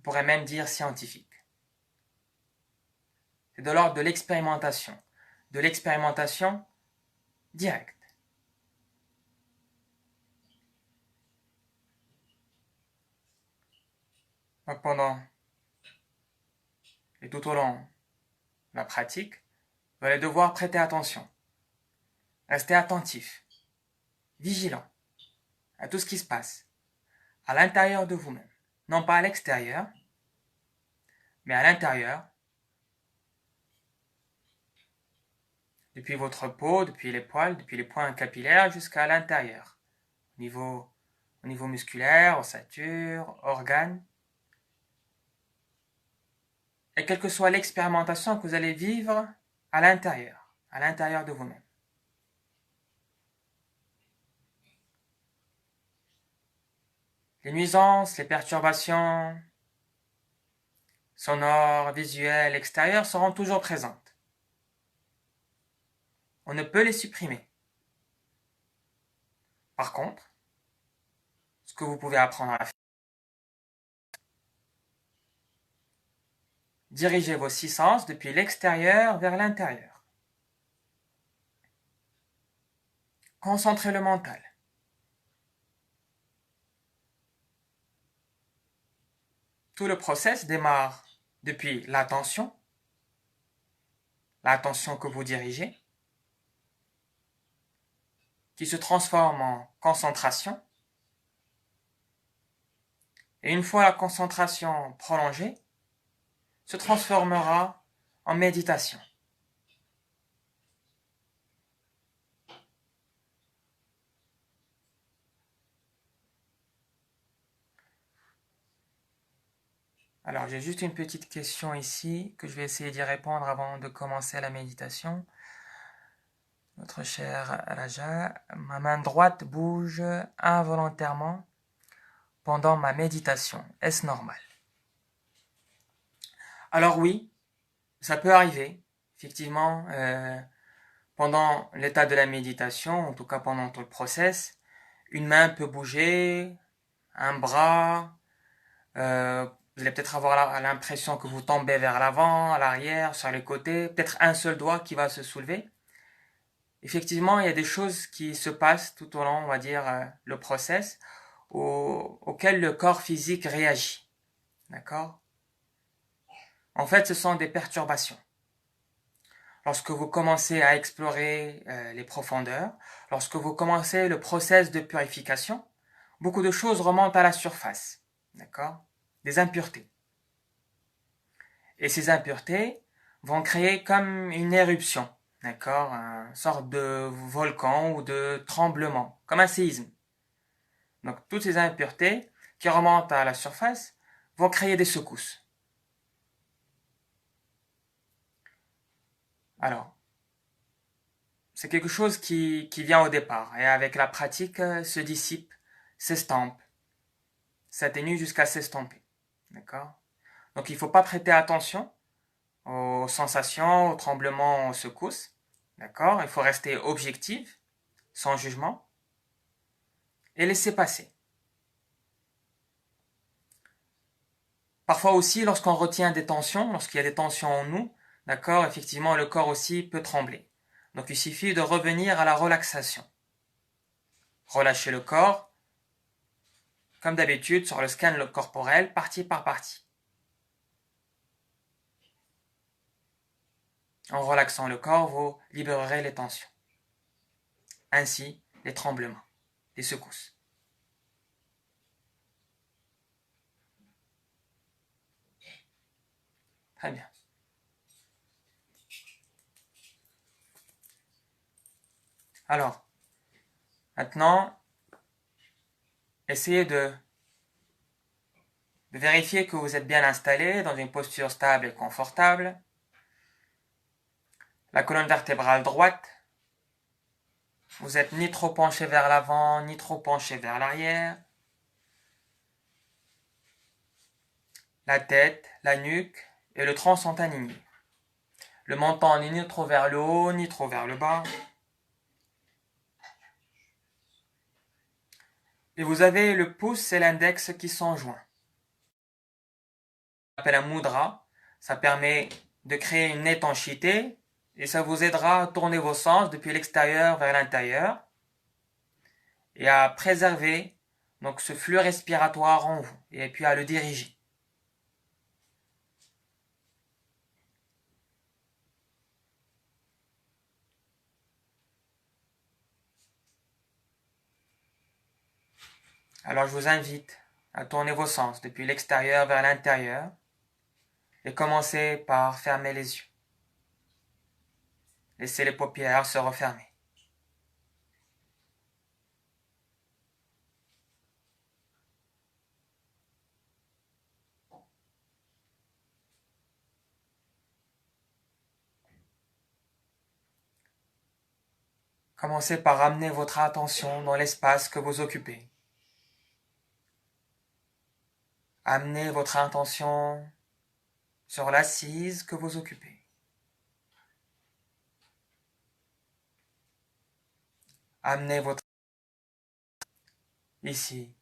pourrait même dire scientifique. C'est de l'ordre de l'expérimentation directe. Donc pendant et tout au long de la pratique, vous allez devoir prêter attention, rester attentif, vigilant à tout ce qui se passe à l'intérieur de vous-même, non pas à l'extérieur, mais à l'intérieur, depuis votre peau, depuis les poils, depuis les points capillaires jusqu'à l'intérieur, au niveau musculaire, ossature, organes. Et quelle que soit l'expérimentation que vous allez vivre à l'intérieur de vous-même. Les nuisances, les perturbations sonores, visuelles, extérieures seront toujours présentes. On ne peut les supprimer. Par contre, ce que vous pouvez apprendre à faire, dirigez vos 6 sens depuis l'extérieur vers l'intérieur. Concentrez le mental. Tout le process démarre depuis l'attention que vous dirigez, qui se transforme en concentration. Et une fois la concentration prolongée, se transformera en méditation. Alors, j'ai juste une petite question ici que je vais essayer d'y répondre avant de commencer la méditation. Notre cher Raja, ma main droite bouge involontairement pendant ma méditation. Est-ce normal? Alors oui, ça peut arriver. Effectivement, pendant l'état de la méditation, en tout cas pendant tout le process, une main peut bouger, un bras, vous allez peut-être avoir l'impression que vous tombez vers l'avant, à l'arrière, sur les côtés, peut-être un seul doigt qui va se soulever. Effectivement, il y a des choses qui se passent tout au long, on va dire, le process, auquel le corps physique réagit. D'accord? En fait, ce sont des perturbations. Lorsque vous commencez à explorer les profondeurs, lorsque vous commencez le process de purification, beaucoup de choses remontent à la surface. D'accord? Des impuretés. Et ces impuretés vont créer comme une éruption. D'accord? Une sorte de volcan ou de tremblement, comme un séisme. Donc toutes ces impuretés qui remontent à la surface vont créer des secousses. Alors, c'est quelque chose qui vient au départ et avec la pratique se dissipe, s'estompe, s'atténue jusqu'à s'estomper. D'accord? Donc il ne faut pas prêter attention aux sensations, aux tremblements, aux secousses. D'accord? Il faut rester objectif, sans jugement, et laisser passer. Parfois aussi, lorsqu'on retient des tensions, lorsqu'il y a des tensions en nous, d'accord, effectivement, le corps aussi peut trembler. Donc il suffit de revenir à la relaxation. Relâcher le corps, comme d'habitude, sur le scan corporel, partie par partie. En relaxant le corps, vous libérerez les tensions. Ainsi, les tremblements, les secousses. Très bien. Alors, maintenant, essayez de vérifier que vous êtes bien installé dans une posture stable et confortable. La colonne vertébrale droite. Vous êtes ni trop penché vers l'avant, ni trop penché vers l'arrière. La tête, la nuque et le tronc sont alignés. Le menton n'est ni trop vers le haut, ni trop vers le bas. Et vous avez le pouce et l'index qui sont joints. appelle un mudra. Ça permet de créer une étanchéité et ça vous aidera à tourner vos sens depuis l'extérieur vers l'intérieur et à préserver donc ce flux respiratoire en vous et puis à le diriger. Alors je vous invite à tourner vos sens depuis l'extérieur vers l'intérieur et commencez par fermer les yeux. Laissez les paupières se refermer. Commencez par ramener votre attention dans l'espace que vous occupez. Amenez votre attention sur l'assise que vous occupez. Amenez votre ici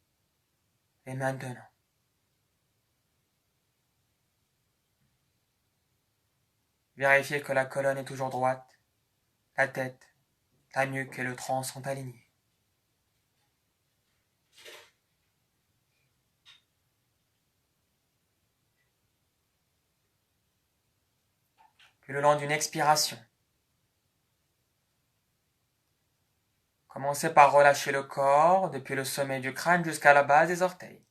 et maintenant. Vérifiez que la colonne est toujours droite, la tête, la nuque et le tronc sont alignés. Puis le long d'une expiration, commencez par relâcher le corps depuis le sommet du crâne jusqu'à la base des orteils.